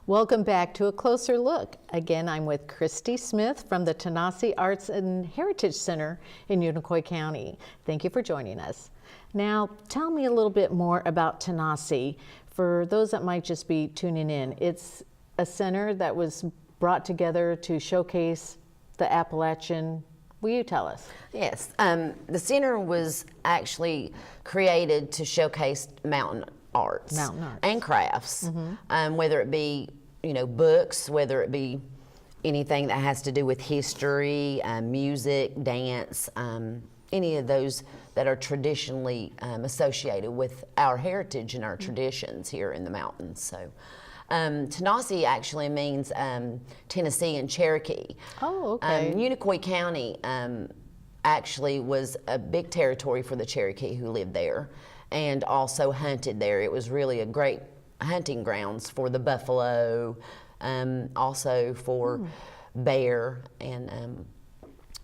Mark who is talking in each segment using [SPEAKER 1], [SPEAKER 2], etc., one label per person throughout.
[SPEAKER 1] Welcome back to A Closer Look. Again, I'm with Christy Smith from the Tanasi Arts and Heritage Center in Unicoi County. Thank you for joining us. Now, tell me a little bit more about Tanasi. For those that might just be tuning in, it's a center that was brought together to showcase the Appalachian. Will you tell us?
[SPEAKER 2] Yes, the center was actually created to showcase mountain arts and crafts, whether it be books, whether it be anything that has to do with history, music, dance, any of those that are traditionally associated with our heritage and our traditions here in the mountains. So Tanasi actually means Tennessee and Cherokee.
[SPEAKER 1] Oh, okay.
[SPEAKER 2] Unicoi County actually was a big territory for the Cherokee who lived there and also hunted there. It was really a great hunting grounds for the buffalo, also for bear, and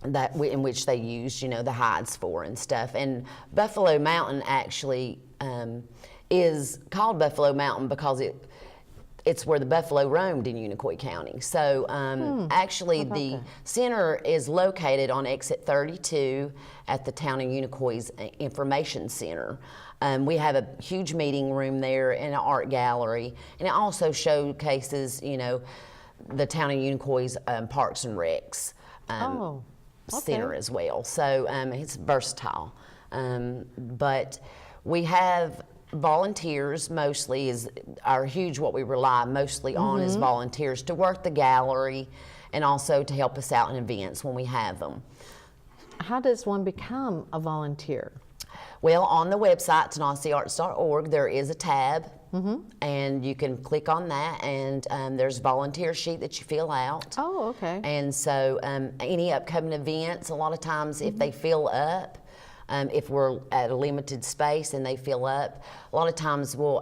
[SPEAKER 2] that in which they used, the hides for and stuff. And Buffalo Mountain actually is called Buffalo Mountain because it's where the buffalo roamed in Unicoi County. So actually the center is located on exit 32 at the Town of Unicoi's Information Center. We have a huge meeting room there and an art gallery, and it also showcases, the Town of Unicoi's Parks and Recs center as well. So it's versatile. But we have volunteers mostly is what we rely mostly on is volunteers to work the gallery and also to help us out in events when we have them.
[SPEAKER 1] How does one become a volunteer?
[SPEAKER 2] Well, on the website, TanasiArts.org, there is a tab, and you can click on that, and there's a volunteer sheet that you fill out.
[SPEAKER 1] Oh, okay.
[SPEAKER 2] And so any upcoming events, a lot of times if they fill up, if we're at a limited space and they fill up, a lot of times we'll,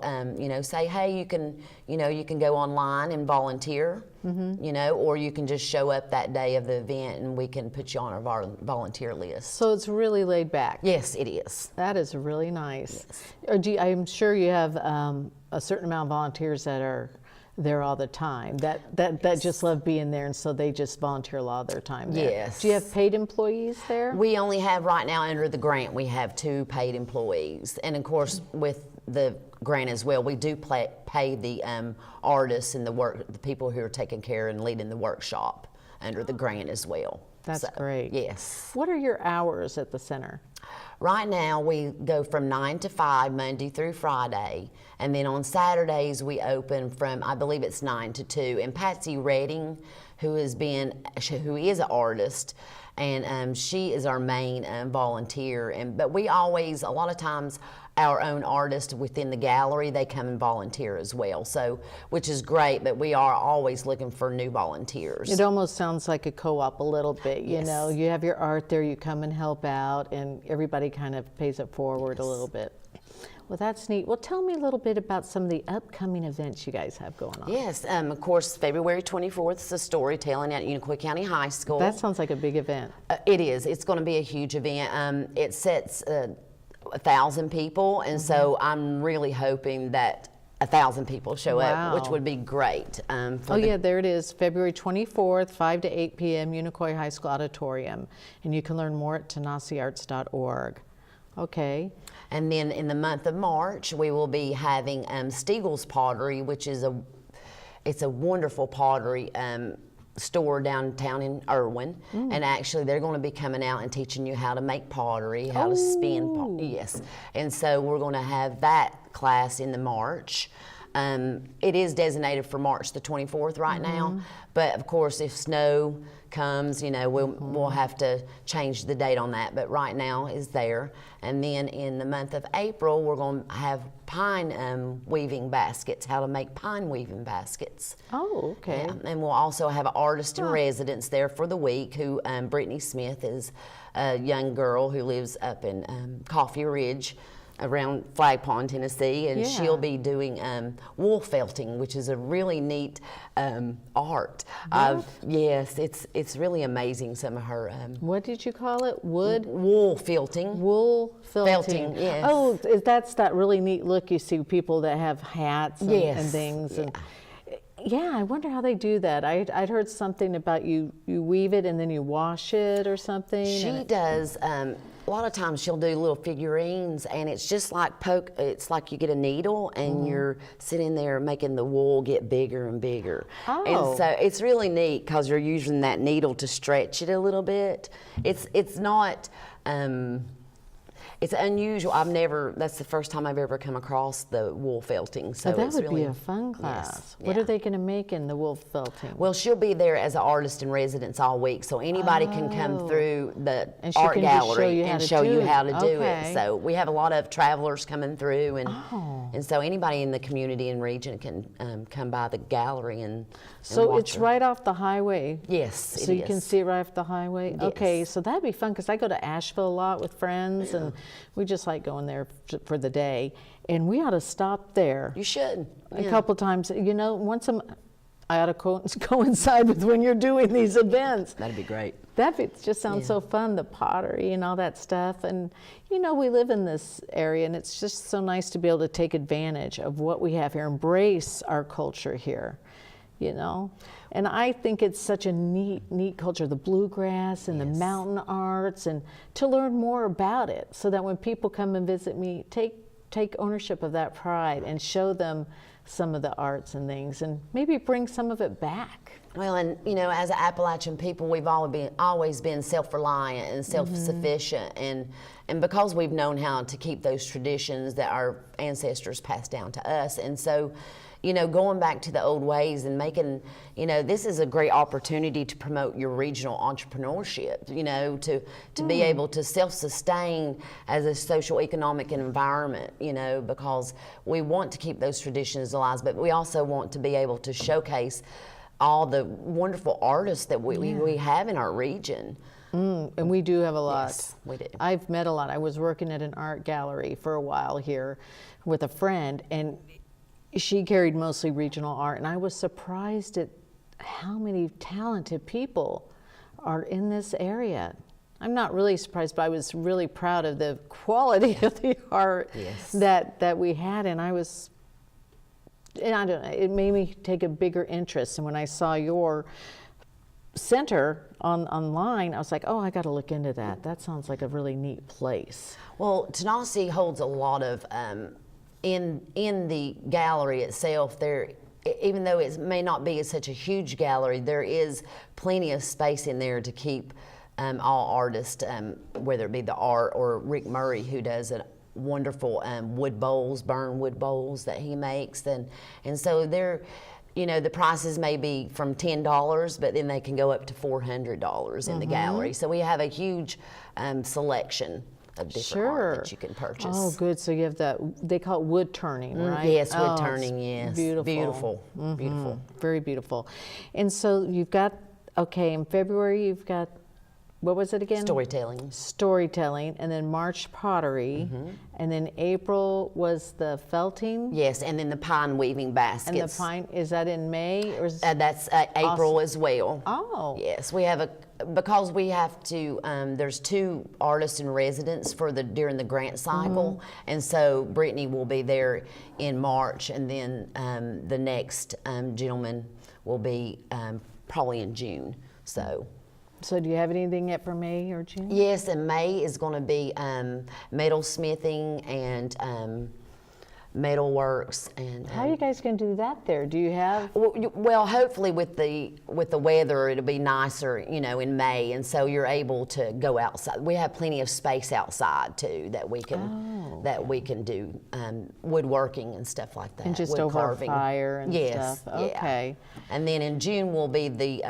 [SPEAKER 2] say, hey, you can go online and volunteer, or you can just show up that day of the event and we can put you on our volunteer list.
[SPEAKER 1] So it's really laid back.
[SPEAKER 2] Yes, it is.
[SPEAKER 1] That is really nice.
[SPEAKER 2] Yes.
[SPEAKER 1] I'm sure you have a certain amount of volunteers that are there all the time, that just love being there, and so they just volunteer a lot of their time there.
[SPEAKER 2] Yes.
[SPEAKER 1] Do you have paid employees there?
[SPEAKER 2] We only have right now under the grant, we have 2 paid employees. And of course, with the grant as well, we do pay the artists and the people who are taking care and leading the workshop under the grant as well.
[SPEAKER 1] That's great.
[SPEAKER 2] Yes.
[SPEAKER 1] What are your hours at the center?
[SPEAKER 2] Right now, we go from 9 to 5, Monday through Friday. And then on Saturdays, we open from, I believe it's 9 to 2. And Patsy Redding, who is an artist, and she is our main volunteer. But we always, a lot of times, our own artists within the gallery, they come and volunteer as well. So, which is great, but we are always looking for new volunteers.
[SPEAKER 1] It almost sounds like a co-op a little bit, you know. You have your art there, you come and help out, and everybody kind of pays it forward a little bit. Well, that's neat. Well, tell me a little bit about some of the upcoming events you guys have going on.
[SPEAKER 2] Yes, of course, February 24th is the storytelling at Unicoi County High School.
[SPEAKER 1] That sounds like a big event.
[SPEAKER 2] It is. It's going to be a huge event. It sets 1,000 people, and so I'm really hoping that 1,000 people show up, which would be great.
[SPEAKER 1] There it is, February 24th, 5 to 8 p.m., Unicoi High School Auditorium, and you can learn more at TanasiArts.org. Okay.
[SPEAKER 2] And then in the month of March, we will be having Steagle's Pottery, which is a wonderful pottery store downtown in Irwin, and actually they're going to be coming out and teaching you how to make pottery, how to spin pottery. Yes, and so we're going to have that class in the March. It is designated for March the 24th right now, but of course if snow comes, we'll have to change the date on that, but right now is there. And then in the month of April, we're going to have pine weaving baskets, how to make pine weaving baskets.
[SPEAKER 1] Oh, okay.
[SPEAKER 2] Yeah. And we'll also have an artist in residence there for the week, who Brittany Smith is a young girl who lives up in Coffee Ridge, around Flag Pond, Tennessee, and she'll be doing wool felting, which is a really neat art. Yes, it's really amazing, some of her.
[SPEAKER 1] What did you call it?
[SPEAKER 2] Wool felting.
[SPEAKER 1] Wool felting.
[SPEAKER 2] Yes.
[SPEAKER 1] Oh, that's that really neat look you see people that have hats and things. And Yeah, I wonder how they do that. I'd heard something about you weave it and then you wash it or something.
[SPEAKER 2] She does. A lot of times she'll do little figurines, and it's just like it's like you get a needle and you're sitting there making the wool get bigger and bigger.
[SPEAKER 1] Oh.
[SPEAKER 2] And so it's really neat because you're using that needle to stretch it a little bit. It's not. It's unusual. That's the first time I've ever come across the wool felting. So
[SPEAKER 1] that
[SPEAKER 2] it's
[SPEAKER 1] would
[SPEAKER 2] really
[SPEAKER 1] be a fun class.
[SPEAKER 2] Yes,
[SPEAKER 1] What
[SPEAKER 2] yeah.
[SPEAKER 1] are they going to make in the wool felting?
[SPEAKER 2] Well, she'll be there as an artist in residence all week, so anybody can come through the
[SPEAKER 1] And she
[SPEAKER 2] art
[SPEAKER 1] can just show
[SPEAKER 2] gallery
[SPEAKER 1] you how
[SPEAKER 2] and
[SPEAKER 1] to
[SPEAKER 2] show
[SPEAKER 1] do
[SPEAKER 2] you
[SPEAKER 1] it.
[SPEAKER 2] how to do
[SPEAKER 1] Okay.
[SPEAKER 2] it. So we have a lot of travelers coming through,
[SPEAKER 1] Oh.
[SPEAKER 2] and so anybody in the community and region can come by the gallery and
[SPEAKER 1] So
[SPEAKER 2] watch
[SPEAKER 1] it's
[SPEAKER 2] her.
[SPEAKER 1] right off the highway.
[SPEAKER 2] Yes,
[SPEAKER 1] So
[SPEAKER 2] it
[SPEAKER 1] you can
[SPEAKER 2] is.
[SPEAKER 1] see it right off the highway. Okay,
[SPEAKER 2] Yes.
[SPEAKER 1] so that'd be fun because I go to Asheville a lot with friends, and we just like going there for the day. And we ought to stop there
[SPEAKER 2] You should.
[SPEAKER 1] a
[SPEAKER 2] Yeah.
[SPEAKER 1] couple times. You know, I ought to coincide with when you're doing these events.
[SPEAKER 2] That'd be great.
[SPEAKER 1] Just sounds so fun, the pottery and all that stuff. And, you know, we live in this area, and it's just so nice to be able to take advantage of what we have here, embrace our culture here, you know. And I think it's such a neat culture, the bluegrass and the mountain arts, and to learn more about it so that when people come and visit me, take ownership of that pride and show them some of the arts and things, and maybe bring some of it back.
[SPEAKER 2] Well, and you know, as Appalachian people, we've always been self-reliant and self-sufficient, and because we've known how to keep those traditions that our ancestors passed down to us, and so, you know, going back to the old ways and making, you know, this is a great opportunity to promote your regional entrepreneurship, you know, to be able to self-sustain as a social economic environment, you know, because we want to keep those traditions alive, but we also want to be able to showcase all the wonderful artists that we have in our region.
[SPEAKER 1] And we do have a lot.
[SPEAKER 2] Yes, we do.
[SPEAKER 1] I've met a lot. I was working at an art gallery for a while here with a friend, and she carried mostly regional art, and I was surprised at how many talented people are in this area. I'm not really surprised, but I was really proud of the quality of the art that we had, and I don't know, it made me take a bigger interest. And when I saw your center online, I was like, oh, I got to look into that. That sounds like a really neat place.
[SPEAKER 2] Well, Tanasi holds a lot of, in the gallery itself, there, even though it may not be such a huge gallery, there is plenty of space in there to keep all artists, whether it be the art or Rick Murray, who does a wonderful wood bowls, burn wood bowls that he makes, and so they're, you know, the prices may be from $10, but then they can go up to $400 in the gallery. So we have a huge selection of different art that you can purchase.
[SPEAKER 1] Oh, good. So you have that, they call it wood turning, right?
[SPEAKER 2] Yes, wood
[SPEAKER 1] it's
[SPEAKER 2] turning, yes.
[SPEAKER 1] Beautiful.
[SPEAKER 2] Beautiful, beautiful.
[SPEAKER 1] Very beautiful. And so you've got, okay, in February you've got, what was it again?
[SPEAKER 2] Storytelling.
[SPEAKER 1] Storytelling, and then March pottery, and then April was the felting.
[SPEAKER 2] Yes, and then the pine weaving baskets.
[SPEAKER 1] And the pine, is that in May? Or is,
[SPEAKER 2] That's April as well.
[SPEAKER 1] oh.
[SPEAKER 2] Yes, we have because we have to, there's 2 artists in residence during the grant cycle, and so Brittany will be there in March, and then the next gentleman will be probably in June, so.
[SPEAKER 1] So do you have anything yet for May or June?
[SPEAKER 2] Yes, and May is going to be metal smithing and metal works. And
[SPEAKER 1] How are you guys going to do that there? Do you have?
[SPEAKER 2] well, hopefully with the weather, it'll be nicer, you know, in May, and so you're able to go outside. We have plenty of space outside too that we can do woodworking and stuff like that.
[SPEAKER 1] And just
[SPEAKER 2] wood
[SPEAKER 1] over
[SPEAKER 2] carving.
[SPEAKER 1] a fire and
[SPEAKER 2] Yes,
[SPEAKER 1] stuff. Okay.
[SPEAKER 2] Yeah. And then in June will be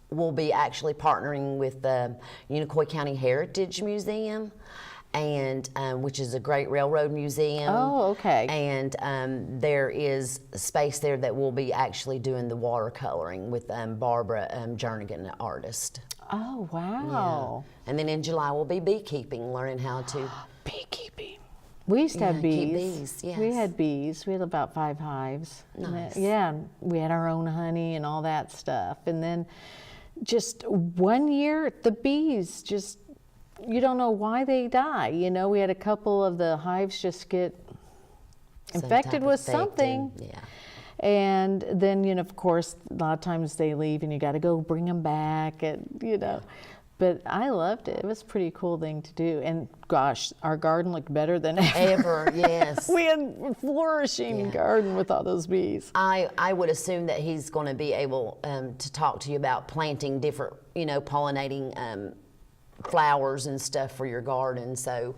[SPEAKER 2] we'll be actually partnering with the Unicoi County Heritage Museum, and which is a great railroad museum.
[SPEAKER 1] Oh, okay.
[SPEAKER 2] And there is space there that we'll be actually doing the watercoloring with Barbara Jernigan, the artist.
[SPEAKER 1] Oh, wow.
[SPEAKER 2] And then in July we'll be beekeeping, learning how to.
[SPEAKER 1] Beekeeping. We used to have bees.
[SPEAKER 2] keep bees, yes.
[SPEAKER 1] We had bees. We had about 5 hives.
[SPEAKER 2] Nice.
[SPEAKER 1] Yeah, we had our own honey and all that stuff. And then just one year, the bees just, you don't know why they die. You know, we had a couple of the hives just get
[SPEAKER 2] some
[SPEAKER 1] infected
[SPEAKER 2] type of
[SPEAKER 1] with
[SPEAKER 2] infected,
[SPEAKER 1] something.
[SPEAKER 2] Yeah.
[SPEAKER 1] And then, of course, a lot of times they leave and you got to go bring them back, and. But I loved it. It was a pretty cool thing to do. And gosh, our garden looked better than ever.
[SPEAKER 2] Yes.
[SPEAKER 1] We had a flourishing garden with all those bees.
[SPEAKER 2] I would assume that he's going to be able to talk to you about planting different, pollinating flowers and stuff for your garden. So,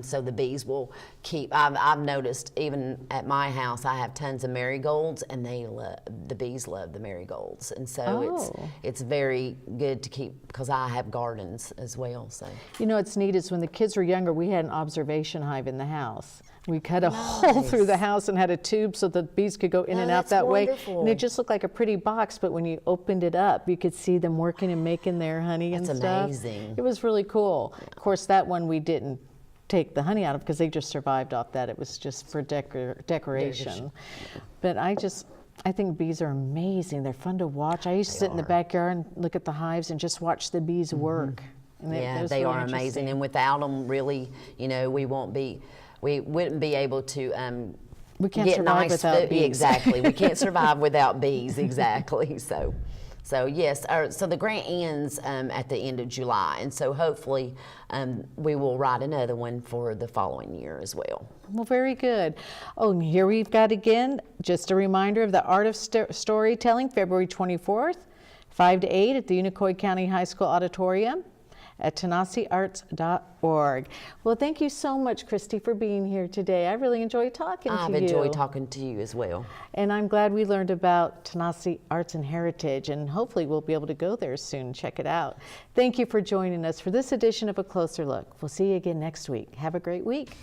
[SPEAKER 2] so the bees will keep. I've noticed even at my house, I have tons of marigolds, and the bees love the marigolds, and so it's very good to keep because I have gardens as well. So
[SPEAKER 1] what's neat is when the kids were younger, we had an observation hive in the house. We cut a hole through the house and had a tube so the bees could go in and out that way. And it just looked like a pretty box, but when you opened it up, you could see them working and making their honey and stuff.
[SPEAKER 2] That's amazing.
[SPEAKER 1] It was really cool. Of course, that one we didn't take the honey out of because they just survived off that. It was just for decoration. But I think bees are amazing. They're fun to watch. I used to sit in the backyard and look at the hives and just watch the bees work. And
[SPEAKER 2] yeah, they are amazing. And without them, really, we wouldn't be able to
[SPEAKER 1] we can't
[SPEAKER 2] get
[SPEAKER 1] survive
[SPEAKER 2] nice
[SPEAKER 1] without
[SPEAKER 2] food.
[SPEAKER 1] bees.
[SPEAKER 2] Exactly. We can't survive without bees. Exactly. So yes. So the grant ends at the end of July, and so hopefully we will write another one for the following year as well.
[SPEAKER 1] Well, very good. Oh, and here we've got again just a reminder of the Art of Storytelling, February 24th, 5 to 8 at the Unicoi County High School Auditorium at TenaciArts.org. Well, thank you so much, Christy, for being here today. I really enjoyed talking to you.
[SPEAKER 2] I've enjoyed talking to you as well.
[SPEAKER 1] And I'm glad we learned about Tenaci Arts and Heritage, and hopefully we'll be able to go there soon and check it out. Thank you for joining us for this edition of A Closer Look. We'll see you again next week. Have a great week.